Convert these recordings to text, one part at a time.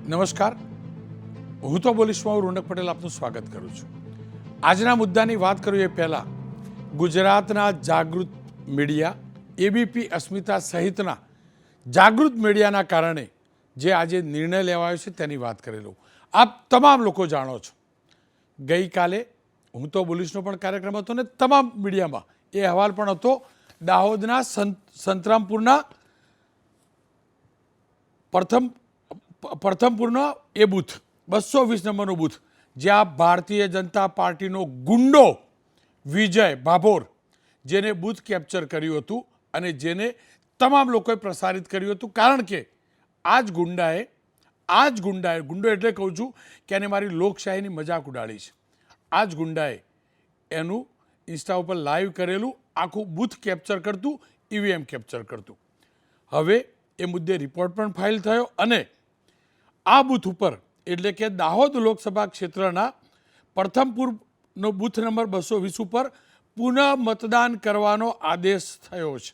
નમસ્કાર, હું તો બોલીશમાં રોનક પટેલ આપનું સ્વાગત કરું છું. આજના મુદ્દાની વાત કરું એ પહેલાં ગુજરાતના જાગૃત મીડિયા એબીપી અસ્મિતા સહિતના જાગૃત મીડિયાના કારણે જે આજે નિર્ણય લેવાયો છે તેની વાત કરી લઉં. આપ તમામ લોકો જાણો છો, ગઈકાલે હું તો બોલીશનો પણ કાર્યક્રમ હતો ને તમામ મીડિયામાં એ અહેવાલ પણ હતો. દાહોદના સંતરામપુરના પ્રથમપુરનો એ બૂથ 220 નંબરનું બૂથ, જ્યાં ભારતીય જનતા પાર્ટીનો ગુંડો વિજય ભાભોર જેને બૂથ કેપ્ચર કર્યું હતું અને જેને તમામ લોકોએ પ્રસારિત કર્યું હતું. કારણ કે આ જ ગુંડાએ ગુંડો એટલે કહું છું કે એને મારી લોકશાહીની મજાક ઉડાડી છે. આ જ ગુંડાએ એનું ઇન્સ્ટા ઉપર લાઈવ કરેલું આખું બૂથ કેપ્ચર કરતું, ઈવીએમ કેપ્ચર કરતું. હવે એ મુદ્દે રિપોર્ટ પણ ફાઇલ થયો અને આ બૂથ ઉપર એટલે કે દાહોદ લોકસભા ક્ષેત્રના પ્રથમપુરનો બૂથ નંબર 220 ઉપર પુનઃ મતદાન કરવાનો આદેશ થયો છે.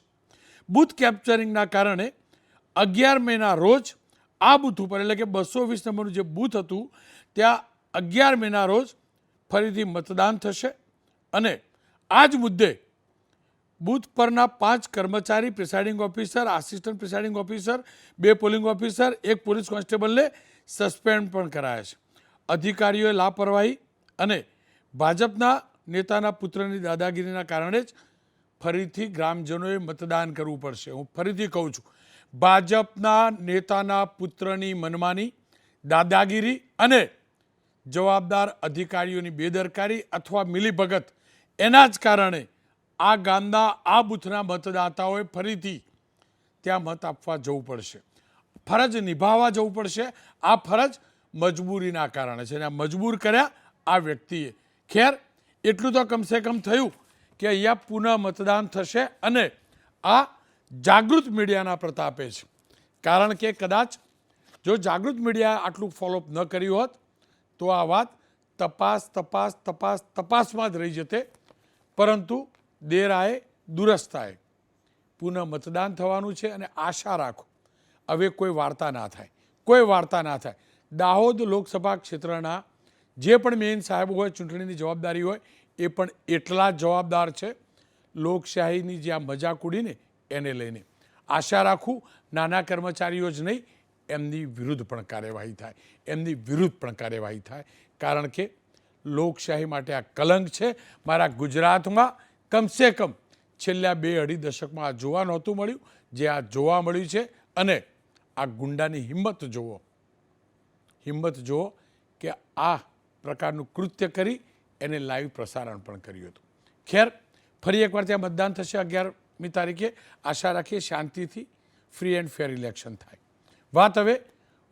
બૂથ કેપ્ચરિંગના કારણે 11 મેના રોજ આ બૂથ ઉપર એટલે કે 220 નંબરનું જે બૂથ હતું ત્યાં 11 મેના રોજ ફરીથી મતદાન થશે અને આ જ મુદ્દે બૂથ પરના 5 કર્મચારી, presiding officer, assistant presiding officer, 2 polling officer, 1 police કોન્સ્ટેબલને સસ્પેન્ડ પણ કરાયા છે. અધિકારીઓએ લાપરવાહી અને ભાજપના નેતાના પુત્રની દાદાગીરીના કારણે જ ફરીથી ગ્રામજનોએ મતદાન કરવું પડશે. હું ફરીથી કહું છું, ભાજપના નેતાના પુત્રની મનમાની, દાદાગીરી અને જવાબદાર અધિકારીઓની બેદરકારી અથવા મિલીભગત, એના જ કારણે આ ગામના આ બૂથના મતદાતાઓએ ફરીથી ત્યાં મત આપવા જવું પડશે, ફરજ નિભાવવા જવું પડશે. આ ફરજ મજબૂરીના કારણે છે અને આ મજબૂર કર્યા આ વ્યક્તિએ. ખેર, એટલું તો કમસે કમ થયું કે અહીંયા પુનઃ મતદાન થશે અને આ જાગૃત મીડિયાના પ્રતાપે છે. કારણ કે કદાચ જો જાગૃત મીડિયાએ આટલું ફોલોઅપ ન કર્યું હોત તો આ વાત તપાસમાં જ રહી જતે. પરંતુ દેર આએ દુરસ્ત આએ, પુનઃ મતદાન થવાનું છે અને આશા રાખો હવે કોઈ વાર્તા ના થાય. દાહોદ લોકસભા ક્ષેત્રના જે પણ મેઇન સાહેબ હોય, ચૂંટણીની જવાબદારી હોય, એ પણ એટલા જ જવાબદાર છે લોકશાહીની જે આ મજાક ઉડીને એને લઈને. આશા રાખું નાના કર્મચારીઓ જ નહીં, એમની વિરુદ્ધ પણ કાર્યવાહી થાય. કારણ કે લોકશાહી માટે આ કલંક છે. મારા ગુજરાતમાં કમસે કમ છેલ્લા 2-2.5 દશકમાં આ જોવા નહોતું મળ્યું જે આ જોવા મળ્યું છે. અને આ ગુંડાની હિંમત જુઓ કે આ પ્રકારનું કૃત્ય કરી એને લાઈવ પ્રસારણ પણ કર્યું હતું. ખેર, ફરી એકવાર ત્યાં મતદાન થશે 11મી તારીખે. આશા રાખીએ શાંતિથી ફ્રી એન્ડ ફેર ઇલેક્શન થાય. વાત હવે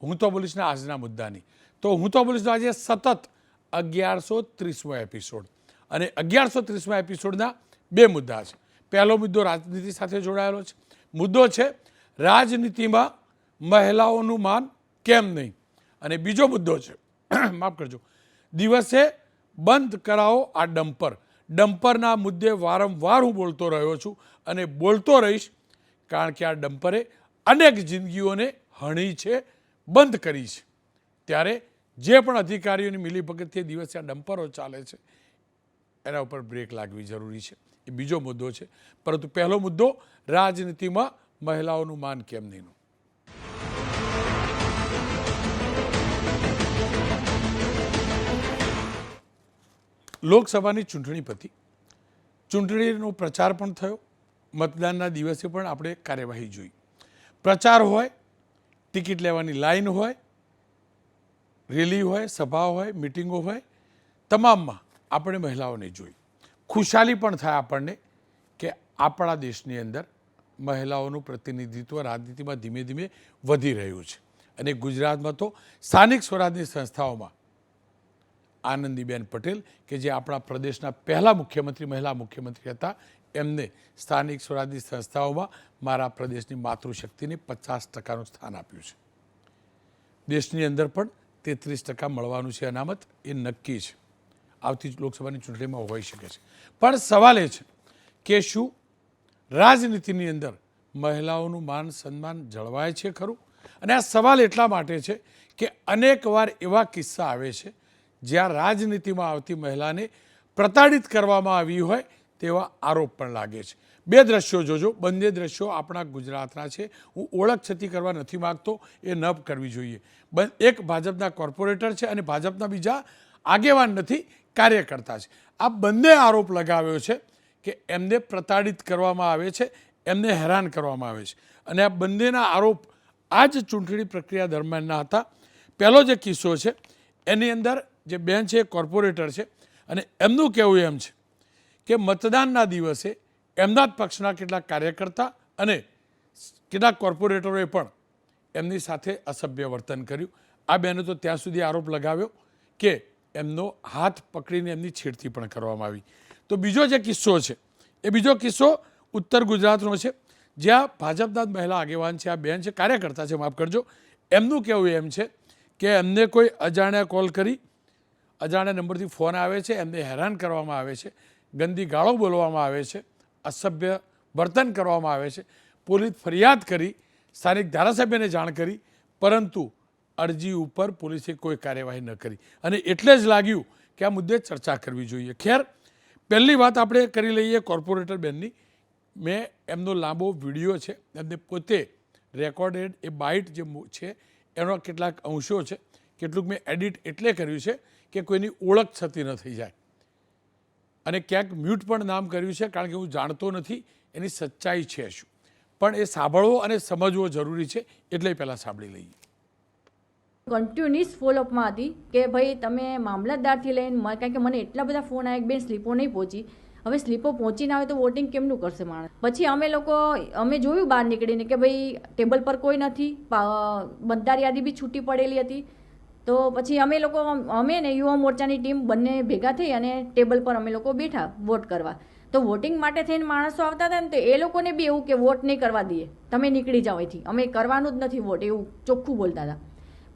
હું તો બોલીશના આજના મુદ્દાની. તો હું તો બોલીશનો આજે સતત 1130મો એપિસોડ અને 1130મા એપિસોડના 2 મુદ્દા છે. પહેલો મુદ્દો રાજનીતિ સાથે જોડાયેલો છે. મુદ્દો છે રાજનીતિમાં મહિલાઓનું માન કેમ નહીં, અને બીજો મુદ્દો છે માફ કરજો, દિવસે બંધ કરાવો આ ડમ્પરના મુદ્દે વારંવાર હું બોલતો રહ્યો છું અને બોલતો રહીશ. કારણ કે આ ડમ્પરે અનેક જિંદગીઓને હણી છે, બંધ કરી છે. ત્યારે જે પણ અધિકારીઓની મિલીભગતથી દિવસે આ ડમ્પરો ચાલે છે એના ઉપર બ્રેક લાગવી જરૂરી છે. એ બીજો મુદ્દો છે. પરંતુ પહેલો મુદ્દો રાજનીતિમાં મહિલાઓનું માન કેમ નહીંનું. લોકસભાની ચૂંટણી પતી, ચૂંટણીનો પ્રચાર પણ થયો. મતદાનના દિવસે પણ આપણે કાર્યવાહી જોઈ. પ્રચાર હોય, ટિકિટ લેવાની લાઈન હોય, રેલી હોય, સભા હોય, મિટિંગો હોય, તમામમાં આપણે મહિલાઓને જોઈ. ખુશાલી પણ થાય આપણને કે આપણા દેશની અંદર મહિલાઓનું પ્રતિનિધિત્વ રાજનીતિમાં ધીમે ધીમે વધી રહ્યું છે. અને ગુજરાતમાં તો સ્થાનિક સ્વરાજની સંસ્થાઓમાં આનંદીબેન પટેલ કે જે આપણા પ્રદેશના પહેલા મહિલા મુખ્યમંત્રી હતા, એમને સ્થાનિક સ્વરાજની સંસ્થાઓમાં મારા પ્રદેશની માતૃશક્તિને 50%નું સ્થાન આપ્યું છે. દેશની અંદર પણ 33% મળવાનું છે અનામત, એ નક્કી છે. આવતી લોકસભાની ચૂંટણીમાં હોઈ શકે છે. પણ સવાલ એ છે કે શું રાજનીતિની અંદર મહિલાઓનું માન સન્માન જળવાય છે ખરું? અને આ સવાલ એટલા માટે છે કે અનેકવાર એવા કિસ્સા આવે છે જ્યાં રાજનીતિમાં આવતી મહિલાને પ્રતાડિત કરવામાં આવી હોય તેવા આરોપ પણ લાગે છે. બે દ્રશ્યો જોજો, બંને દ્રશ્યો આપણા ગુજરાતના છે. હું ઓળખ છતી કરવા નથી માગતો, એ ન કરવી જોઈએ. એક ભાજપના કોર્પોરેટર છે અને ભાજપના બીજા આગેવાન નથી, કાર્યકર્તા છે. આ બંને આરોપ લગાવ્યો છે કે એમને પ્રતાડિત કરવામાં આવે છે, એમને હેરાન કરવામાં આવે છે. અને આ બંનેના આરોપ આ જ ચૂંટણી પ્રક્રિયા દરમિયાનના હતા. પહેલો જે કિસ્સો છે એની અંદર જે બેન છે એ કોર્પોરેટર છે અને એમનું કહેવું એમ છે કે મતદાનના દિવસે એમના જ પક્ષના કેટલાક કાર્યકર્તા અને કેટલાક કોર્પોરેટરોએ પણ એમની સાથે અસભ્ય વર્તન કર્યું. આ બેને તો ત્યાં સુધી આરોપ લગાવ્યો કે એમનો હાથ પકડીને એમની છેડતી પણ કરવામાં આવી. તો બીજો જે કિસ્સો છે એ બીજો કિસ્સો ઉત્તર ગુજરાતનો છે, જ્યાં ભાજપના જ મહિલા આગેવાન છે, આ બેન છે, કાર્યકર્તા છે, માફ કરજો. એમનું કહેવું એમ છે કે એમને કોઈ અજાણ્યા કોલ કરી, અજાણ્યા નંબરથી ફોન આવે છે, એમને હેરાન કરવામાં આવે છે, ગંદી ગાળો બોલવામાં આવે છે, અસભ્ય વર્તન કરવામાં આવે છે. પોલીસ ફરિયાદ કરી, સ્થાનિક ધારાસભ્યને જાણ કરી, પરંતુ અરજી ઉપર પોલીસે કોઈ કાર્યવાહી ન કરી. અને એટલે જ લાગ્યું કે આ મુદ્દે ચર્ચા કરવી જોઈએ. ખેર, પહેલી વાત આપણે કરી લઈએ કોર્પોરેટર બેનની. મેં એમનો લાંબો વિડીયો છે, એમને પોતે રેકોર્ડેડ એ બાઇટ જે છે એનો કેટલાક અંશો છે, કેટલુંક મેં એડિટ એટલે કર્યું છે કે કોઈની ઓળખ છતી ન થઈ જાય. અને ક્યાંક મ્યુટ પણ નામ કર્યું છે કારણ કે હું જાણતો નથી એની સચ્ચાઈ છે શું, પણ એ સાંભળવો અને સમજવો જરૂરી છે, એટલે પહેલાં સાંભળી લઈએ. કન્ટિન્યુઅસ ફોલોઅપમાં હતી કે ભાઈ તમે મામલતદારથી લઈને, કારણ કે મને એટલા બધા ફોન આવ્યા કે બેન સ્લીપો નહીં પહોંચી. હવે સ્લીપો પહોંચી ના આવે તો વોટિંગ કેમનું કરશે માણસ? પછી અમે જોયું બહાર નીકળીને કે ભાઈ ટેબલ પર કોઈ નથી, મતદાર યાદી બી છૂટી પડેલી હતી. તો પછી અમે ને યુવા મોરચાની ટીમ બંને ભેગા થઈ અને ટેબલ પર અમે લોકો બેઠા વોટ કરવા. તો વોટિંગ માટે થઈને માણસો આવતા હતા ને, તો એ લોકોને બી એવું કે વોટ નહીં કરવા દઈએ, તમે નીકળી જાઓ અહીંથી, અમે કરવાનું જ નથી વોટ, એવું ચોખ્ખું બોલતા હતા.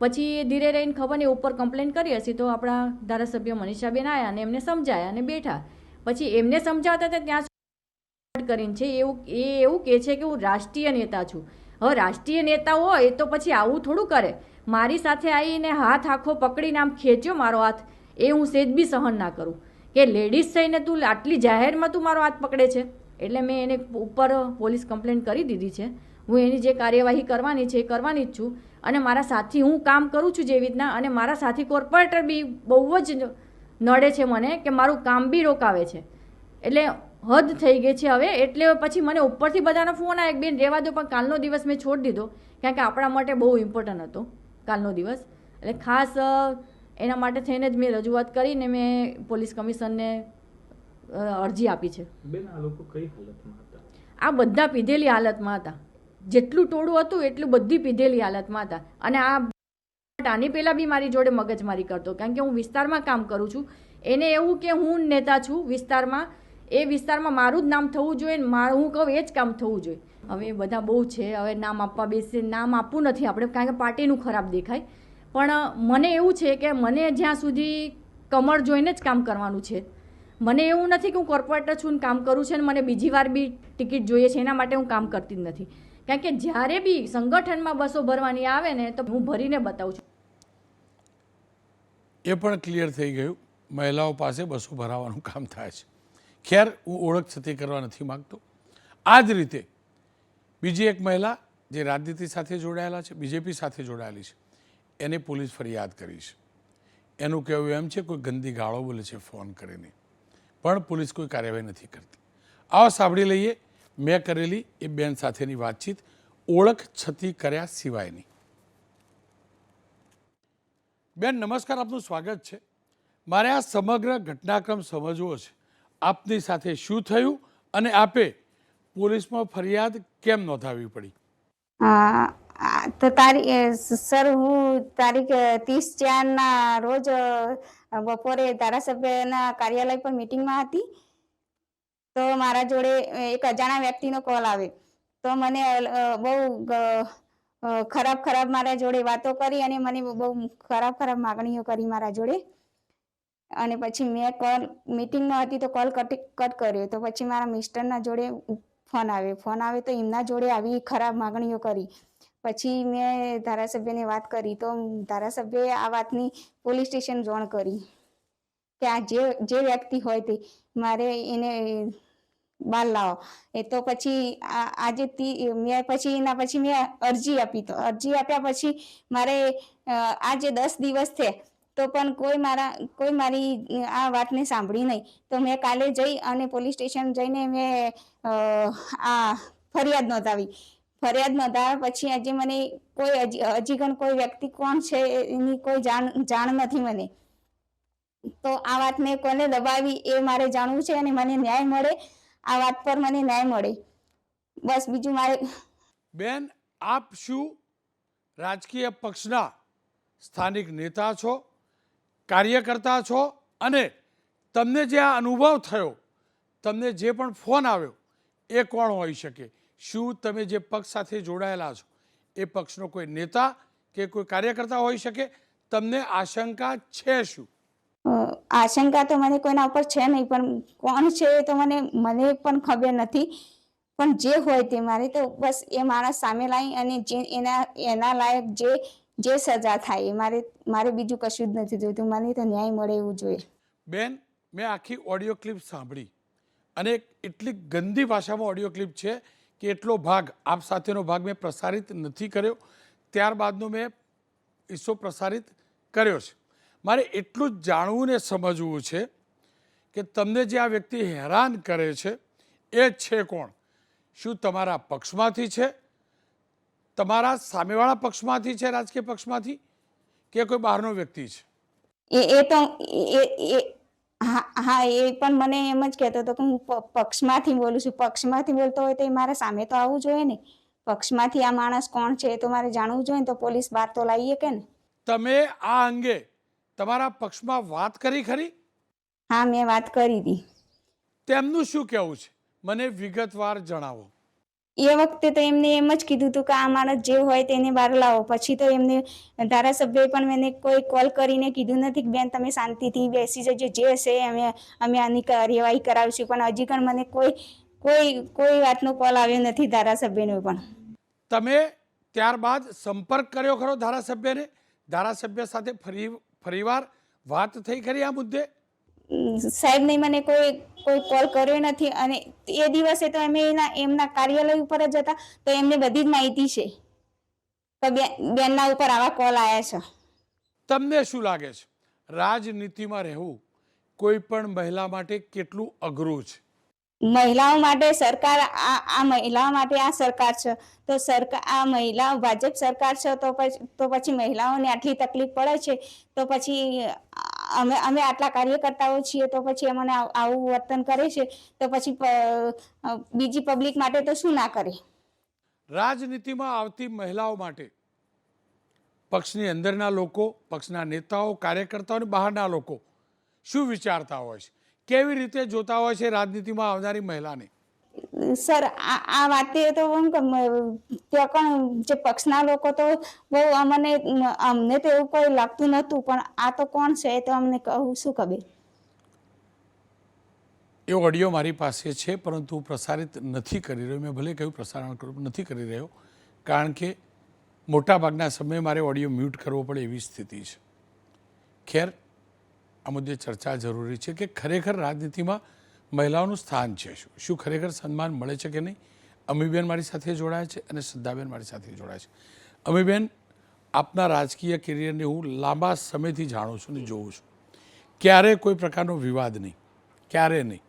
પછી ધીરે રહીને ખબર નહીં ઉપર કમ્પ્લેન કરી હશે તો આપણા ધારાસભ્ય મનીષાબેન આવ્યા અને એમને સમજાયા અને બેઠા. પછી એમને સમજાવતા હતા ત્યાં કરીને છે એવું કહે છે કે હું રાષ્ટ્રીય નેતા છું. હવે રાષ્ટ્રીય નેતા હોય તો પછી આવું થોડું કરે. મારી સાથે આવીને હાથ આખો પકડીને આમ ખેંચ્યો મારો હાથ, એ હું સેજ બી સહન ના કરું કે લેડીઝ થઈને તું આટલી જાહેરમાં તું મારો હાથ પકડે છે. એટલે મેં એને ઉપર પોલીસ કમ્પ્લેન કરી દીધી છે. હું એની જે કાર્યવાહી કરવાની છે એ કરવાની જ છું. અને મારા સાથી હું કામ કરું છું જેવી રીતના, અને મારા સાથી કોર્પોરેટર બી બહુ જ નડે છે મને કે મારું કામ બી રોકાવે છે. એટલે હદ થઈ ગઈ છે હવે. એટલે પછી મને ઉપરથી બધાના ફોન આવ્યા, બેન રહેવા દો, પણ કાલનો દિવસ મેં છોડી દીધો કારણ કે આપણા માટે બહુ ઇમ્પોર્ટન્ટ હતો કાલનો દિવસ. એટલે ખાસ એના માટે થઈને જ મેં રજૂઆત કરીને મેં પોલીસ કમિશનરને અરજી આપી છે. બેન, આ લોકો કઈ હાલતમાં હતા? આ બધા પીધેલી હાલતમાં હતા. જેટલું ટોળું હતું એટલું બધી પીધેલી હાલતમાં હતા. અને આની પહેલાં બી મારી જોડે મગજમારી કરતો, કારણ કે હું વિસ્તારમાં કામ કરું છું. એને એવું કે હું નેતા છું વિસ્તારમાં, એ વિસ્તારમાં મારું જ નામ થવું જોઈએ ને હું કહું એ જ કામ થવું જોઈએ. હવે બધા બહુ છે, હવે નામ આપવા બેસે, નામ આપવું નથી આપણે કારણ કે પાર્ટીનું ખરાબ દેખાય. પણ મને એવું છે કે મને જ્યાં સુધી કમર જોઈને જ કામ કરવાનું છે. મને એવું નથી કે હું કોર્પોરેટર છું ને કામ કરું છે ને મને બીજી વાર બી ટિકિટ જોઈએ છે, એના માટે હું કામ કરતી જ નથી. કારણ કે જ્યારે બી સંગઠનમાં બસો ભરવાની આવે ને તો હું ભરીને બતાવું છું. એ પણ ક્લિયર થઈ ગયું, મહિલાઓ પાસે બસો ભરાવાનું કામ થાય છે. ખેર, હું ઓળખ છતી કરવા નથી માગતો. આ જ રીતે બીજી એક મહિલા જે રાજનીતિ સાથે જોડાયેલા છે, બીજેપી સાથે જોડાયેલી છે, એને પોલીસ ફરિયાદ કરી છે. એનું કહેવું એમ છે કોઈ ગંદી ગાળો બોલે છે ફોન કરીને, પણ પોલીસ કોઈ કાર્યવાહી નથી કરતી. આવો સાંભળી લઈએ મેં કરેલી એ બેન સાથેની વાતચીત, ઓળખ છતી કર્યા સિવાયની. બેન નમસ્કાર, આપનું સ્વાગત છે. મારે આ સમગ્ર ઘટનાક્રમ સમજવો છે. આપની સાથે શું થયું અને આપે પોલીસમાં ફરિયાદ કેમ નોંધાવવી પડી? તો સર, હું તારીખ 30/4 રોજ બપોરે ધારાસભ્યના કાર્યાલય પર મીટિંગમાં હતી. તો મારા જોડે એક અજાણ્યા વ્યક્તિનો કોલ આવે. તો મને બહુ ખરાબ મારા જોડે વાતો કરી અને મને બહુ ખરાબ માગણીઓ કરી મારા જોડે. અને પછી મેં કોલ મીટિંગમાં હતી તો કોલ કટ કર્યો. તો પછી મારા મિસ્ટરના જોડે ફોન આવે તો એમના જોડે આવી ખરાબ માગણીઓ કરી. પછી મેં ધારાસભ્યને વાત કરી તો ધારાસભ્યએ આ વાતની પોલીસ સ્ટેશન જાણ કરી કે આ જે વ્યક્તિ હોય તે મારે એને બહાર લાવો. એ તો પછી આજે મેં અરજી આપી. તો અરજી આપ્યા પછી મારે આજે 10 દિવસ થયા તો પણ કોઈ મારી આ વાતને સાંભળી નહીં. તો મેં કાલે જઈ અને પોલીસ સ્ટેશન જઈને મેં આ ફરિયાદ નોંધાવી. ફરિયાદ નોંધાવ્યા પછી આજે મને હજી પણ કોઈ વ્યક્તિ કોણ છે એની કોઈ જાણ નથી મને. તો આ વાતને કોને દબાવી એ મારે જાણવું છે અને મને ન્યાય મળે. આ વાત પર મને ન્યાય મળે, બસ. બીજું મારે બેન, આપ શું રાજકીય પક્ષના સ્થાનિક નેતા છો, કાર્યકર્તા છો, અને તમને જે આ અનુભવ થયો, તમને જે પણ ફોન આવ્યો એ કોણ હોઈ શકે? શું તમે જે પક્ષ સાથે જોડાયેલા છો એ પક્ષનો કોઈ નેતા કે કોઈ કાર્યકર્તા હોઈ શકે? તમને આશંકા છે શું? આશંકા તો મને કોઈના ઉપર છે નહીં, પણ કોણ છે એ તો મને પણ ખબર નથી. પણ જે હોય તે મારે તો બસ એ માણસ સામે લાવી અને જે એના લાયક જે સજા થાય એ મારે બીજું કશું જ નથી જોઈતું. મને તો ન્યાય મળે એવું જોઈએ. બેન, મેં આખી ઓડિયો ક્લિપ સાંભળી અને એટલી ગંદી ભાષામાં ઓડિયો ક્લિપ છે કે એટલો ભાગ, આપ સાથેનો ભાગ મેં પ્રસારિત નથી કર્યો. ત્યારબાદનો મેં હિસ્સો પ્રસારિત કર્યો છે. મારે એટલું જ જાણવું ને સમજવું છે કે તમને જે આ વ્યક્તિ હેરાન કરે છે એ છે કોણ? શું તમારા પક્ષમાંથી છે, તમારા સામેવાળા પક્ષમાંથી છે, રાજકીય પક્ષમાંથી, કે કોઈ બહારનો વ્યક્તિ છે? હા, એ પણ મને એમ જ કહેતો હતો કે હું પક્ષમાંથી બોલું છું. પક્ષમાંથી બોલતો હોય તો એ મારા સામે તો આવવું જોઈએ ને. પક્ષમાંથી આ માણસ કોણ છે એ તો મારે જાણવું જોઈએ ને, તો પોલીસ બહાર તો લાવીએ કે ને. તમે આ અંગે તમારા પક્ષમાં વાત કરી ખરી? હા, મેં વાત કરી હતી. તેમનું શું કહેવું છે? મને વિગતવાર જણાવો. એ વખતે તો એમને એમ જ કીધું હતું કે આ માણસ જે હોય તેને બહાર લાવો. પછી તો એમને ધારાસભ્યએ પણ મને કોઈ કોલ કરીને કીધું નથી કે બેન તમે શાંતિથી બેસી જજો, જે હશે અમે આની કાર્યવાહી કરાવીશું. પણ હજી પણ મને કોઈ વાતનો કોલ આવ્યો નથી ધારાસભ્યનો પણ. તમે ત્યારબાદ સંપર્ક કર્યો ખરો ધારાસભ્યને? ધારાસભ્ય સાથે ફરીવાર વાત થઈ ખરી આ મુદ્દે? સાહેબ નહીં, મને કોઈ કોલ કર્યો નથી. અને એ દિવસે તો અમે એમના કાર્યાલય ઉપર જ હતા, તો એમને બધી જ માહિતી છે તો બેનના ઉપર આવા કોલ આવ્યા છે. તમને શું લાગે છે રાજનીતિમાં રહેવું કોઈ પણ મહિલા માટે કેટલું અઘરું છે? મહિલાઓ માટે સરકાર આ મહિલાઓ માટે આ સરકાર છે, તો આ મહિલાઓ ભાજપ સરકાર છે તો પછી મહિલાઓને આટલી તકલીફ પડે છે, તો પછી અમે આટલા કાર્યકર્તાઓ છીએ તો પછી અમને આવું વર્તન કરે છે, તો પછી બીજી પબ્લિક માટે તો શું ના કરે? રાજનીતિમાં આવતી મહિલાઓ માટે પક્ષની અંદરના લોકો, પક્ષના નેતાઓ, કાર્યકર્તાઓ અને બહારના લોકો શું વિચારતા હોય છે? કેવી રીતે જોતા હોય છે રાજનીતિમાં આવનારી મહિલાને? સર, આ વાતે તો ત્યાં પણ જે પક્ષના લોકો તો બહુ અમને તો એવું કોઈ લાગતું નહોતું, પણ આ તો કોણ છે એ તો અમને શું ખબર. એ ઓડિયો મારી પાસે છે, પરંતુ પ્રસારિત નથી કરી રહ્યો. મેં ભલે કહ્યું પ્રસારણ કરું, નથી કરી રહ્યો, કારણ કે મોટાભાગના સમયે મારે ઓડિયો મ્યુટ કરવો પડે એવી સ્થિતિ છે. ખેર, આ મુદ્દે ચર્ચા જરૂરી છે કે ખરેખર રાજનીતિમાં મહિલાઓનું સ્થાન છે શું ખરેખર સન્માન મળે છે કે નહીં? અમીબેન મારી સાથે જોડાય છે અને શ્રદ્ધાબેન મારી સાથે જોડાય છે. અમીબેન, આપના રાજકીય કેરિયરને હું લાંબા સમયથી જાણું છું અને જોઉં છું. ક્યારેય કોઈ પ્રકારનો વિવાદ નહીં, ક્યારે નહીં.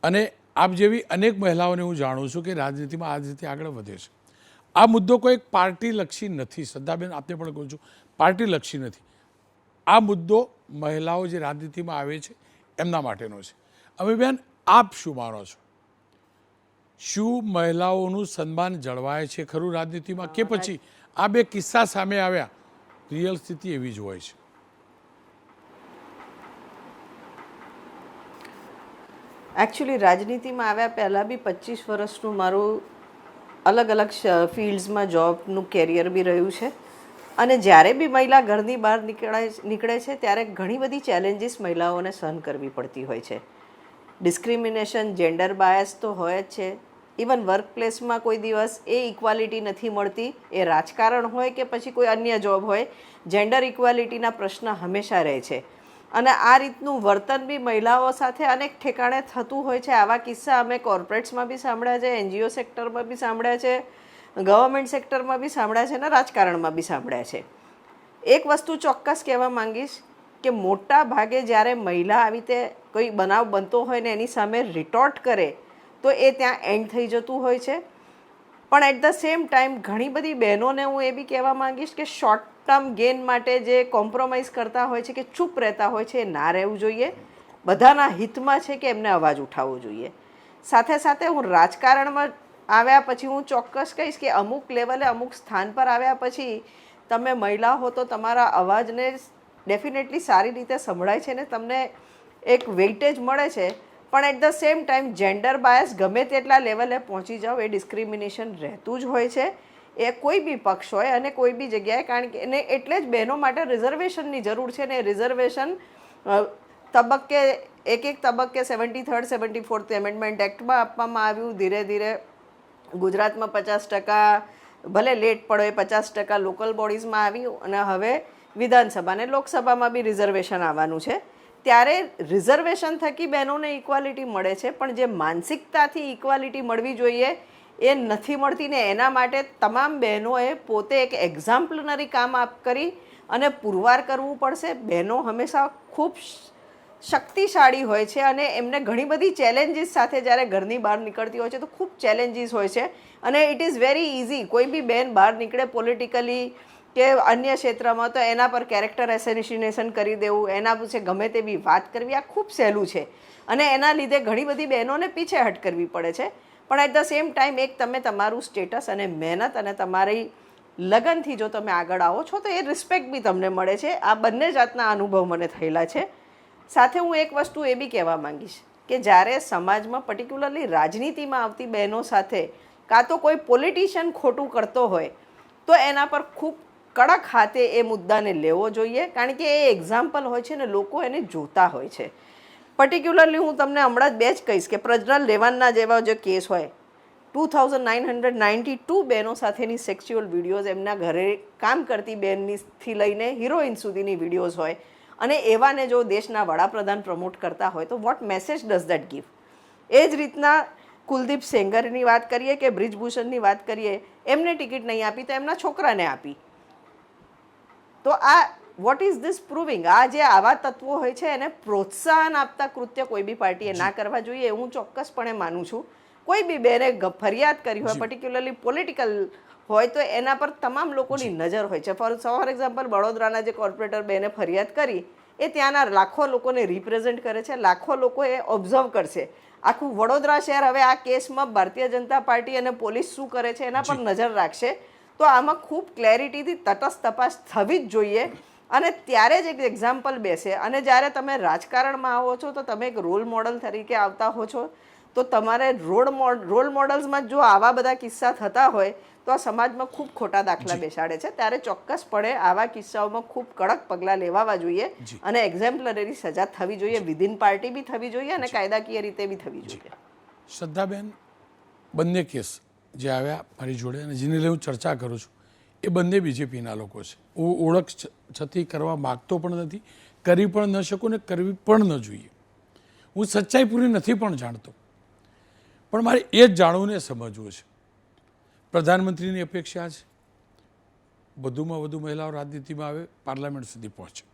અને આપ જેવી અનેક મહિલાઓને હું જાણું છું કે રાજનીતિમાં આ રીતે આગળ વધે છે. આ મુદ્દો કોઈ પાર્ટીલક્ષી નથી. શ્રદ્ધાબેન, આપને પણ કહું છું, પાર્ટીલક્ષી નથી. આ મુદ્દો મહિલાઓ જે રાજનીતિમાં આવે છે એમના માટેનો છે. અમીબેન, આપ શું માનો છો? શું મહિલાઓનું સન્માન જળવાય છે ખરું રાજનીતિમાં, કે પછી આ બે કિસ્સા સામે આવ્યા રિયલ સ્થિતિ એવી જ હોય છે? એકચ્યુઅલી રાજનીતિમાં આવ્યા પહેલાં બી 25 વર્ષનું મારું અલગ અલગ ફિલ્ડ્સમાં જોબનું કેરિયર બી રહ્યું છે. અને જ્યારે બી મહિલા ઘરની બહાર નીકળે છે ત્યારે ઘણી બધી ચેલેન્જીસ મહિલાઓને સહન કરવી પડતી હોય છે. ડિસ્ક્રિમિનેશન, જેન્ડર બાયસ તો હોય જ છે. ઇવન વર્ક પ્લેસમાં કોઈ દિવસ એ ઇક્વાલિટી નથી મળતી, એ રાજકારણ હોય કે પછી કોઈ અન્ય જોબ હોય, જેન્ડર ઇક્વાલિટીના પ્રશ્ન હંમેશા રહે છે. અને આ રીતનું વર્તન બી મહિલાઓ સાથે અનેક ઠેકાણે થતું હોય છે. આવા કિસ્સા અમે કોર્પોરેટ્સમાં બી સાંભળ્યા છે, NGO સેક્ટરમાં બી સાંભળ્યા છે, ગવર્મેન્ટ સેક્ટરમાં બી સાંભળ્યા છે અને રાજકારણમાં બી સાંભળ્યા છે. એક વસ્તુ ચોક્કસ કહેવા માંગીશ કે મોટા ભાગે જ્યારે મહિલા આવી રીતે કોઈ બનાવ બનતો હોય ને એની સામે રિટોર્ટ કરે તો એ ત્યાં એન્ડ થઈ જતું હોય છે. પણ એટ ધ સેમ ટાઈમ ઘણી બધી બહેનોને હું એ બી કહેવા માંગીશ કે શોર્ટ ટર્મ ગેઇન માટે જે કોમ્પ્રોમાઇઝ કરતા હોય છે કે ચૂપ રહેતા હોય છે એ ના રહેવું જોઈએ. બધાના હિતમાં છે કે એમને અવાજ ઉઠાવવો જોઈએ. સાથે સાથે હું રાજકારણમાં આવ્યા પછી હું ચોક્કસ કહીશ કે અમુક લેવલે અમુક સ્થાન પર આવ્યા પછી તમે મહિલા હો તો તમારા અવાજને ડેફિનેટલી સારી રીતે સંભળાય છે ને તમને એક વેઇટેજ મળે છે. પણ at the same time gender bias ગમે તેટલા લેવલે પહોંચી જાઓ એ ડિસ્ક્રિમિનેશન રહેતું જ હોય છે, એ કોઈ બી પક્ષ હોય અને કોઈ બી જગ્યાએ. કારણ કે એને એટલે જ બહેનો માટે રિઝર્વેશનની જરૂર છે ને રિઝર્વેશન તબક્કે એક તબક્કે 73rd 74th એમેન્ડમેન્ટ એક્ટમાં આપવામાં આવ્યું. ધીરે ધીરે ગુજરાતમાં 50%, ભલે લેટ પડો એ 50% લોકલ બોડીઝમાં આવ્યું અને હવે વિધાનસભા અને લોકસભામાં બી રિઝર્વેશન આવવાનું છે. ત્યારે રિઝર્વેશન થકી બહેનોને ઇક્વાલિટી મળે છે, પણ જે માનસિકતાથી ઇક્વાલિટી મળવી જોઈએ એ નથી મળતી ને એના માટે તમામ બહેનોએ પોતે એક એક્ઝામ્પલનરી કામ કરી અને પુરવાર કરવું પડશે. બહેનો હંમેશા ખૂબ શક્તિશાળી હોય છે અને એમને ઘણી બધી ચેલેન્જીસ સાથે જ્યારે ઘરની બહાર નીકળતી હોય છે તો ખૂબ ચેલેન્જીસ હોય છે અને ઇટ ઇઝ વેરી ઇઝી. કોઈ બી બહેન બહાર નીકળે પોલિટિકલી કે અન્ય ક્ષેત્રમાં તો એના પર કેરેક્ટર એસેસિનેશન કરી દેવું, એના વિશે ગમે તેવી વાત કરવી, આ ખૂબ સહેલું છે અને એના લીધે ઘણી બધી બહેનોને પીછેહટ કરવી પડે છે. પણ એટ ધ સેમ ટાઈમ એક તમે તમારું સ્ટેટસ અને મહેનત અને તમારી લગનથી જો તમે આગળ આવો છો તો એ રિસ્પેક્ટ બી તમને મળે છે. આ બંને જાતના અનુભવ મને થયેલા છે. સાથે હું એક વસ્તુ એ બી કહેવા માંગીશ કે જ્યારે સમાજમાં પર્ટિક્યુલરલી રાજનીતિમાં આવતી બહેનો સાથે કાં તો કોઈ પોલિટિશિયન ખોટું કરતો હોય તો એના પર ખૂબ કડક હાથે એ મુદ્દાને લેવો જોઈએ. કારણ કે એ એક્ઝામ્પલ હોય છે ને લોકો એને જોતા હોય છે. પર્ટિક્યુલરલી હું તમને હમણાં જ બે જ કહીશ કે પ્રજ્વલ રેવાન્ના જેવા જે કેસ હોય, 2992 બહેનો સાથેની સેક્સ્યુઅલ વિડીયોઝ એમના ઘરે કામ કરતી બહેનથી લઈને હિરોઈન સુધીની વિડીયોઝ હોય અને એવાને જો દેશના વડાપ્રધાન પ્રમોટ કરતા હોય તો what message does that give? એ જ રીતના કુલદીપ સેંગરની વાત કરીએ કે બ્રિજભૂષણની વાત કરીએ, એમને ટિકિટ નહીં આપી તો એમના છોકરાને આપી. તો આ વોટ ઇઝ ધીસ પ્રૂવિંગ? આ જે આવા તત્વો હોય છે એને પ્રોત્સાહન આપતા કૃત્ય કોઈ બી પાર્ટીએ ના કરવા જોઈએ હું ચોક્કસપણે માનું છું. કોઈ બી બેને ફરિયાદ કરી હોય, પર્ટિક્યુલરલી પોલિટિકલ હોય તો એના પર તમામ લોકોની નજર હોય છે. ફોર એક્ઝામ્પલ વડોદરાના જે કોર્પોરેટર બેને ફરિયાદ કરી એ ત્યાંના લાખો લોકોને રિપ્રેઝેન્ટ કરે છે, લાખો લોકો એ ઓબ્ઝર્વ કરશે. આખું વડોદરા શહેર હવે આ કેસમાં ભારતીય જનતા પાર્ટી અને પોલીસ શું કરે છે એના પર નજર રાખશે. તો આમાં ખૂબ ક્લેરિટીથી તટસ્થ તપાસ થવી જ જોઈએ અને ત્યારે જ એક એક્ઝામ્પલ બેસે. અને જ્યારે તમે રાજકારણમાં આવો છો તો તમે એક રોલ મોડલ તરીકે આવતા હો છો તો તમારે રોલ મોડલ્સમાં જો આવા બધા કિસ્સા થતા હોય તો આ સમાજમાં ખૂબ ખોટા દાખલા બેસાડે છે. ત્યારે ચોક્કસપણે આવા કિસ્સાઓમાં ખૂબ કડક પગલાં લેવાવા જોઈએ અને એક્ઝામ્પલરી સજા થવી જોઈએ, વિધિન પાર્ટી બી થવી જોઈએ અને કાયદાકીય રીતે બી થવી જોઈએ. શ્રદ્ધાબેન, બંને કેસ જે આવ્યા મારી જોડે અને જેની લઈ હું ચર્ચા કરું છું એ બંને બીજેપીના લોકો છે. હું ઓળખ છતી કરવા માગતો પણ નથી, કરી પણ ન શકું ને કરવી પણ ન જોઈએ. હું સચ્ચાઈ પૂરી નથી પણ જાણતો, પણ મારે એ જ જાણવું ને સમજવું છે. પ્રધાનમંત્રીની અપેક્ષા છે વધુમાં વધુ મહિલાઓ રાજનીતિમાં આવે, પાર્લામેન્ટ સુધી પહોંચે.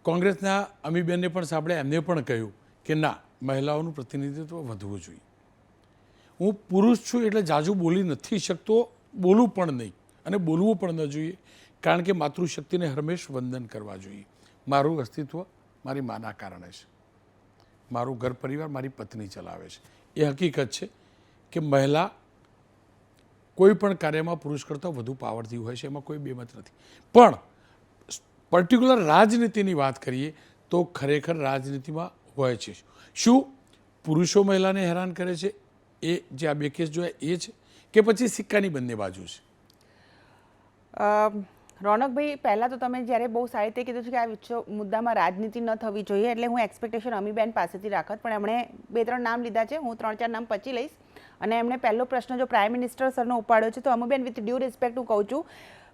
કોંગ્રેસના અમીબેનને પણ સાંભળ્યા, એમને પણ કહ્યું કે ના, મહિલાઓનું પ્રતિનિધિત્વ વધવું જોઈએ. હું પુરુષ છું એટલે જાજુ બોલી નથી શકતો, બોલું પણ નહીં અને બોલવું પણ ન જોઈએ. કારણ કે માતૃશક્તિને હંમેશ વંદન કરવા જોઈએ. મારું અસ્તિત્વ મારી માના કારણે છે. મારું ઘર પરિવાર મારી પત્ની ચલાવે છે. એ હકીકત છે કે મહિલા કોઈ પણ કાર્યમાં પુરુષ કરતાં વધુ પાવરથી હોય છે, એમાં કોઈ બેમત નથી. પણ પર્ટિક્યુલર રાજનીતિની વાત કરીએ તો ખરેખર રાજનીતિમાં હોય છે શું પુરુષો મહિલાને હેરાન કરે છે? એ જે આ બે કેસ જોયા એ છે કે પછી સિક્કાની બંને બાજુ છે? રોનકભાઈ, પહેલાં તો તમે જ્યારે બહુ સારી રીતે કીધું છે કે આ મુદ્દામાં રાજનીતિ ન થવી જોઈએ, એટલે હું એક્સપેક્ટેશન અમીબેન પાસેથી રાખત, પણ એમણે 2-3 નામ લીધા છે, હું 3-4 નામ પછી લઈશ. અને એમણે પહેલો પ્રશ્ન જો પ્રાઇમ મિનિસ્ટર સરનો ઉપાડ્યો છે, તો અમીબેન વિથ ડ્યુ રિસ્પેક્ટ હું કહું છું,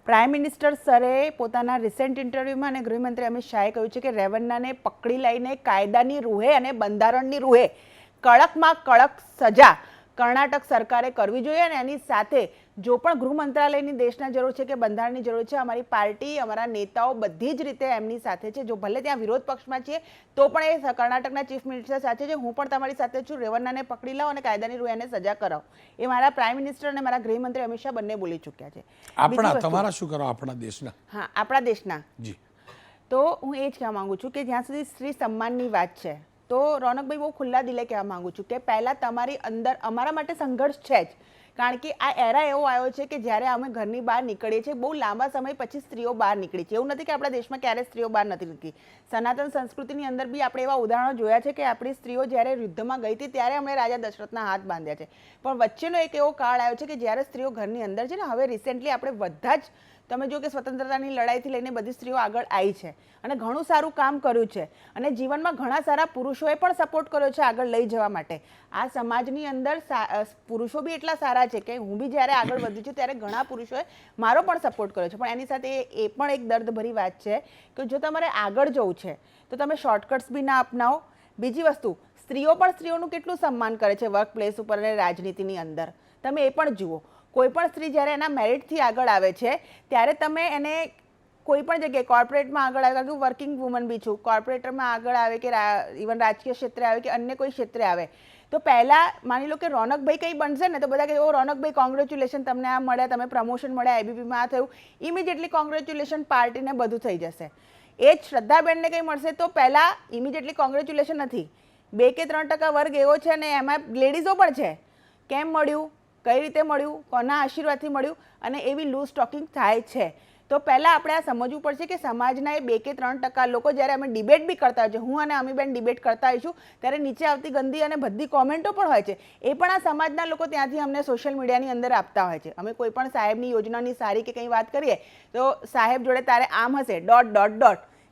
પ્રાઇમ મિનિસ્ટર સરે પોતાના રિસેન્ટ ઇન્ટરવ્યૂમાં અને ગૃહમંત્રી અમિત શાહે કહ્યું છે કે રેવન્નાને પકડી લઈને કાયદાની રૂહે અને બંધારણની રૂહે કડકમાં કડક સજા કર્ણાટક સરકારે કરવી જોઈએ. અને એની સાથે જો પણ ગૃહ મંત્રાલયની દેશના જરૂર છે કે બંધારણની જરૂર છે, અમારી પાર્ટી, અમારા નેતાઓ બધી જ રીતે એમની સાથે છે. જો ભલે ત્યાં વિરોધ પક્ષમાં છીએ તો પણ એ કર્ણાટકના ચીફ મિનિસ્ટર સાથે છે. હું પણ તમારી સાથે છું, રેવન્નાને પકડી લાવો અને કાયદાની રૂહે એને સજા કરાવો. એ મારા પ્રાઇમ મિનિસ્ટર અને મારા ગૃહમંત્રી અમિત શાહ બંને બોલી ચૂક્યા છે. આપણા તમારા શું કરો આપણા દેશના? હા, આપણા દેશના જી, તો હું એ જ કહેવા માંગુ છું કે જ્યાં સુધી સ્ત્રી સન્માનની વાત છે, તો રોનકભાઈ બહુ ખુલ્લા દિલે કહેવા માંગુ છું કે પહેલાં તમારી અંદર અમારા માટે સંઘર્ષ છે જ, કારણ કે આ એરા એવો આવ્યો છે કે જ્યારે અમે ઘરની બહાર નીકળીએ છીએ, બહુ લાંબા સમય પછી સ્ત્રીઓ બહાર નીકળી છે. એવું નથી કે આપણા દેશમાં ક્યારેય સ્ત્રીઓ બહાર નથી નીકળી. સનાતન સંસ્કૃતિની અંદર બી આપણે એવા ઉદાહરણો જોયા છે કે આપણી સ્ત્રીઓ જ્યારે યુદ્ધમાં ગઈ હતી ત્યારે અમને રાજા દશરથના હાથ બાંધ્યા છે. પણ વચ્ચેનો એક એવો કાળ આવ્યો છે કે જ્યારે સ્ત્રીઓ ઘરની અંદર છે ને, હવે રિસેન્ટલી આપણે બધા જ તમે જો કે સ્વતંત્રતાની લડાઈથી લઈને બધી સ્ત્રીઓ આગળ આવી છે અને ઘણું સારું કામ કર્યું છે. અને જીવનમાં ઘણા સારા પુરુષોએ પણ સપોર્ટ કર્યો છે આગળ લઈ જવા માટે. આ સમાજની અંદર પુરુષો બી એટલા સારા છે કે હું બી જ્યારે આગળ વધી છું ત્યારે ઘણા પુરુષોએ મારો પણ સપોર્ટ કર્યો છે. પણ એની સાથે એ પણ એક દર્દભરી વાત છે કે જો તમારે આગળ જવું છે તો તમે શોર્ટકટ્સ બી ના અપનાવો. બીજી વસ્તુ, સ્ત્રીઓ પણ સ્ત્રીઓનું કેટલું સન્માન કરે છે વર્ક પ્લેસ ઉપર અને રાજનીતિની અંદર, તમે એ પણ જુઓ. કોઈ પણ સ્ત્રી જ્યારે એના મેરિટથી આગળ આવે છે ત્યારે તમે એને કોઈ પણ જગ્યાએ કોર્પોરેટમાં આગળ આવે, કારણ કે હું વર્કિંગ વુમન બી છું, કોર્પોરેટરમાં આગળ આવે કે ઇવન રાજકીય ક્ષેત્રે આવે કે અન્ય કોઈ ક્ષેત્રે આવે, તો પહેલાં માની લો કે રોનકભાઈ કંઈ બનશે ને તો બધા કહે ઓ રોનકભાઈ કોંગ્રેચ્યુલેશન, તમને આ મળ્યા, તમે પ્રમોશન મળ્યા, એબીપીમાં આ થયું, ઇમિડિયેટલી કોંગ્રેચ્યુલેશન, પાર્ટીને બધું થઈ જશે. એ જ શ્રદ્ધાબેનને કંઈ મળશે તો પહેલાં ઇમિડિયેટલી કોંગ્રેચ્યુલેશન નથી. 2 કે 3% વર્ગ એવો છે અને એમાં લેડીઝો પણ છે. કેમ મળ્યું, કઈ રીતે મળ્યું, કોના આશીર્વાદથી મળ્યું, અને એવી લૂઝ ટોકિંગ થાય છે. તો પહેલાં આપણે આ સમજવું પડશે કે સમાજના એ 2 કે 3% લોકો જ્યારે અમે ડિબેટ બી કરતા હોય છે, હું અને અમીબેન ડિબેટ કરતા હોઈશું, ત્યારે નીચે આવતી ગંદી અને બધી કોમેન્ટો પણ હોય છે, એ પણ આ સમાજના લોકો ત્યાંથી અમને સોશિયલ મીડિયાની અંદર આપતા હોય છે. અમે કોઈ પણ સાહેબની યોજનાની સારી કે કંઈ વાત કરીએ તો સાહેબ જોડે તારે આમ હશે ...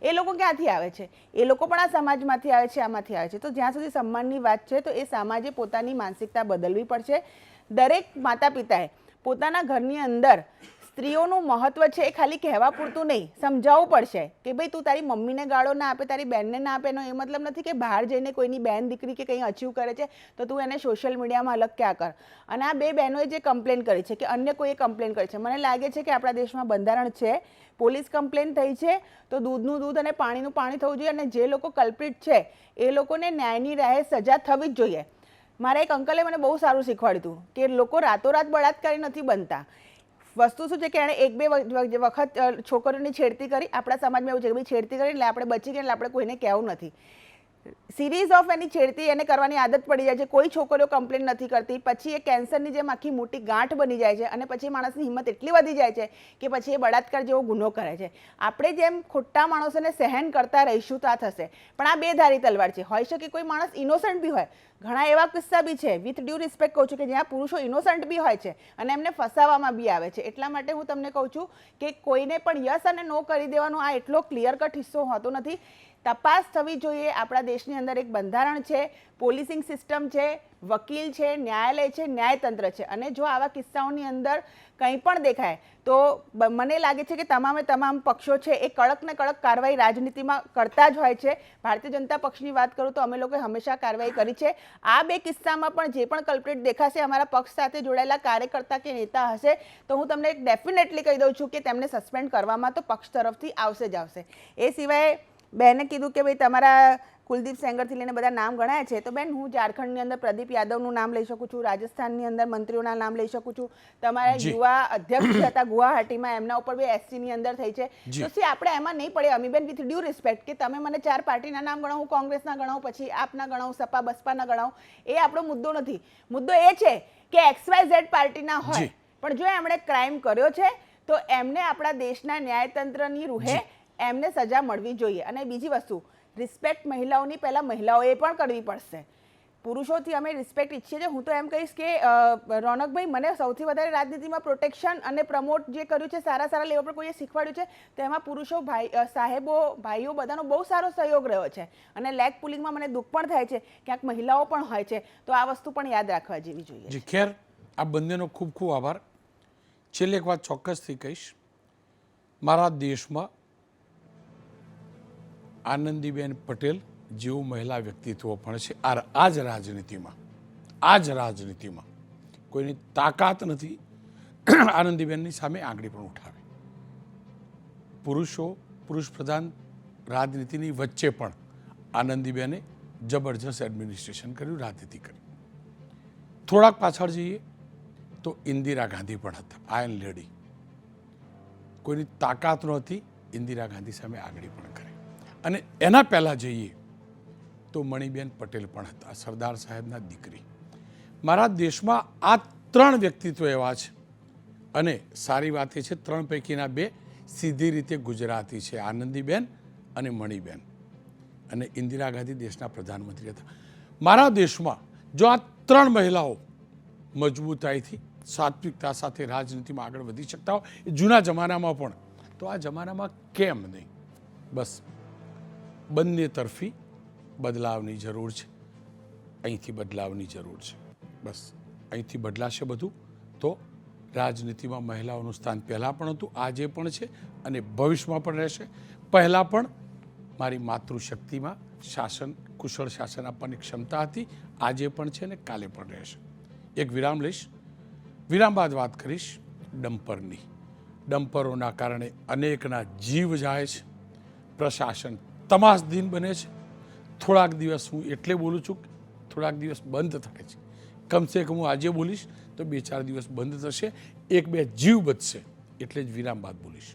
એ લોકો ક્યાંથી આવે છે? એ લોકો પણ આ સમાજમાંથી આવે છે, આમાંથી આવે છે. તો જ્યાં સુધી સન્માનની વાત છે તો એ સમાજે પોતાની માનસિકતા બદલવી પડશે. દરેક માતા પિતાએ પોતાના ઘરની અંદર સ્ત્રીઓનું મહત્વ છે એ ખાલી કહેવા પૂરતું નહીં, સમજાવવું પડશે કે ભાઈ તું તારી મમ્મીને ગાળો ના આપે, તારી બહેનને ના આપે. એનો એ મતલબ નથી કે બહાર જઈને કોઈની બહેન દીકરી કે કંઈ અચીવ કરે છે તો તું એને સોશિયલ મીડિયામાં અલગ ક્યાં કર. અને આ 2 બહેનોએ જે કમ્પ્લેન કરી છે કે અન્ય કોઈએ કમ્પ્લેન કરી છે, મને લાગે છે કે આપણા દેશમાં બંધારણ છે, પોલીસ કમ્પ્લેન થઈ છે તો દૂધનું દૂધ અને પાણીનું પાણી થવું જોઈએ. અને જે લોકો કલ્પ્રિટ છે એ લોકોને ન્યાયની રાહે સજા થવી જ જોઈએ. મારા એક અંકલે મને બહુ સારું શીખવાડ્યું હતું કે લોકો રાતોરાત બળાત્કારી નથી બનતા. વસ્તુ શું છે કે એણે 1-2 વખત છોકરીઓની છેડતી કરી. આપણા સમાજમાં એવું છે કે ભાઈ છેડતી કરી એટલે આપણે બચી ગયા એટલે આપણે કોઈને કહેવું નથી. સિરીઝ ઓફ એની છેડતી એને કરવાની આદત પડી જાય છે. કોઈ છોકરીઓ કમ્પ્લેન નથી કરતી, પછી એ કેન્સરની જેમ આખી મોટી ગાંઠ બની જાય છે અને પછી માણસની હિંમત એટલી વધી જાય છે કે પછી એ બળાત્કાર જેવો ગુનો કરે છે. આપણે જેમ ખોટા માણસોને સહન કરતા રહીશું તો આ થશે. પણ આ 2 ધારી તલવાર છે. હોઈ શકે કોઈ માણસ ઇનોસન્ટ બી હોય, ઘણા એવા કિસ્સા બી છે, વિથ ડ્યુ રિસ્પેક્ટ કહું છું, કે જ્યાં પુરુષો ઇનોસન્ટ બી હોય છે અને એમને ફસાવવામાં બી આવે છે. એટલા માટે હું તમને કહું છું કે કોઈને પણ યસ અને નો કરી દેવાનો આ એટલો ક્લિયર કટ હિસ્સો હોતો નથી. તપાસ થવી જોઈએ. આપણા દેશની અંદર એક બંધારણ છે, પોલીસિંગ સિસ્ટમ છે, વકીલ છે, ન્યાયાલય છે, ન્યાયતંત્ર છે. અને જો આવા કિસ્સાઓની અંદર કંઈ પણ દેખાય તો મને લાગે છે કે તમામ પક્ષો છે એ કડક ને કડક કાર્યવાહી રાજનીતિમાં કરતા જ હોય છે. ભારતીય જનતા પક્ષની વાત કરું તો અમે લોકોએ હંમેશા કાર્યવાહી કરી છે. આ 2 કિસ્સામાં પણ જે પણ કલ્પ્રિટ દેખાશે, અમારા પક્ષ સાથે જોડાયેલા કાર્યકર્તા કે નેતા હશે, તો હું તમને ડેફિનેટલી કહી દઉં છું કે તેમને સસ્પેન્ડ કરવામાં તો પક્ષ તરફથી આવશે જ આવશે. એ સિવાય બહેને કીધું કે ભાઈ તમારા કુલદીપ સેંગરથી લઈને બધા નામ ગણાય છે, તો બેન હું ઝારખંડની અંદર પ્રદીપ યાદવનું નામ લઈ શકું છું, રાજસ્થાનની અંદર મંત્રીઓના નામ લઈ શકું છું, તમારા યુવા અધ્યક્ષ હતા ગુવાહાટીમાં એમના ઉપર બી એસસીની અંદર થઈ છે. તો સી આપણે એમાં નહીં પડે અમીબેન, વિથ ડ્યુ રિસ્પેક્ટ, કે તમે મને 4 પાર્ટીના નામ ગણાવો, હું કોંગ્રેસના ગણાવું, પછી આપના ગણાવું, સપા બસપાના ગણાવું, એ આપણો મુદ્દો નથી. મુદ્દો એ છે કે XYZ પાર્ટીના હોય પણ જો એમણે ક્રાઇમ કર્યો છે તો એમને આપણા દેશના ન્યાયતંત્રની રૂહે એમને સજા મળવી જોઈએ. અને બીજી વસ્તુ, રિસ્પેક્ટ મહિલાઓની પહેલાં મહિલાઓએ પણ કરવી પડશે. પુરુષોથી અમે રિસ્પેક્ટ ઈચ્છીએ છીએ. હું તો એમ કહીશ કે રોનકભાઈ, મને સૌથી વધારે રાજનીતિમાં પ્રોટેક્શન અને પ્રમોટ જે કર્યું છે, સારા સારા લેવલ પર કોઈએ શીખવાડ્યું છે, તેમાં પુરુષો સાહેબો ભાઈઓ બધાનો બહુ સારો સહયોગ રહ્યો છે. અને લેગ પુલિંગમાં મને દુઃખ પણ થાય છે, ક્યાંક મહિલાઓ પણ હોય છે, તો આ વસ્તુ પણ યાદ રાખવા જેવી જોઈએ. જી ખેર, આ બંનેનો ખૂબ ખૂબ આભાર. છેલ્લે એક વાત ચોક્કસથી કહીશ, મારા દેશમાં આનંદીબેન પટેલ જેવું મહિલા વ્યક્તિત્વ પણ છે. આ જ રાજનીતિમાં કોઈની તાકાત નથી આનંદીબેનની સામે આંગળી પણ ઉઠાવે. પુરુષ પ્રધાન રાજનીતિની વચ્ચે પણ આનંદીબેને જબરજસ્ત એડમિનિસ્ટ્રેશન કર્યું, રાજનીતિ કરી. થોડાક પાછળ જઈએ તો ઇન્દિરા ગાંધી પણ હતા, આયર્ન લેડી. કોઈની તાકાત નહોતી, ઇન્દિરા ગાંધી સામે આંગળી પણ કરી. અને એના પહેલાં જઈએ તો મણિબેન પટેલ પણ હતા, સરદાર સાહેબના દીકરી. મારા દેશમાં આ 3 વ્યક્તિત્વ એવા છે. અને સારી વાત એ છે, 3 પૈકીના 2 સીધી રીતે ગુજરાતી છે, આનંદીબેન અને મણિબેન. અને ઇન્દિરા ગાંધી દેશના પ્રધાનમંત્રી હતા. મારા દેશમાં જો આ 3 મહિલાઓ મજબૂતાઈથી સાત્વિકતા સાથે રાજનીતિમાં આગળ વધી શકતા હોય, એ જૂના જમાનામાં પણ, તો આ જમાનામાં કેમ નહીં? બસ બંને તરફી બદલાવની જરૂર છે. અહીંથી બદલાવની જરૂર છે. બસ અહીંથી બદલાશે બધું તો રાજનીતિમાં મહિલાઓનું સ્થાન પહેલાં પણ હતું, આજે પણ છે અને ભવિષ્યમાં પણ રહેશે. પહેલાં પણ મારી માતૃશક્તિમાં કુશળ શાસન આપવાની ક્ષમતા હતી, આજે પણ છે અને કાલે પણ રહેશે. એક વિરામ લઈશ, વિરામ બાદ વાત કરીશ ડમ્પરની. ડમ્પરોના કારણે અનેકના જીવ જાય છે, પ્રશાસન તમાશદીન બને છે. થોડાક દિવસ હું એટલે બોલું છું, થોડાક દિવસ બંધ થાય છે. કમસે કમ હું આજે બોલીશ તો 2-4 દિવસ બંધ થશે, 1-2 જીવ બચશે, એટલે જ વિરામ બાદ બોલીશ.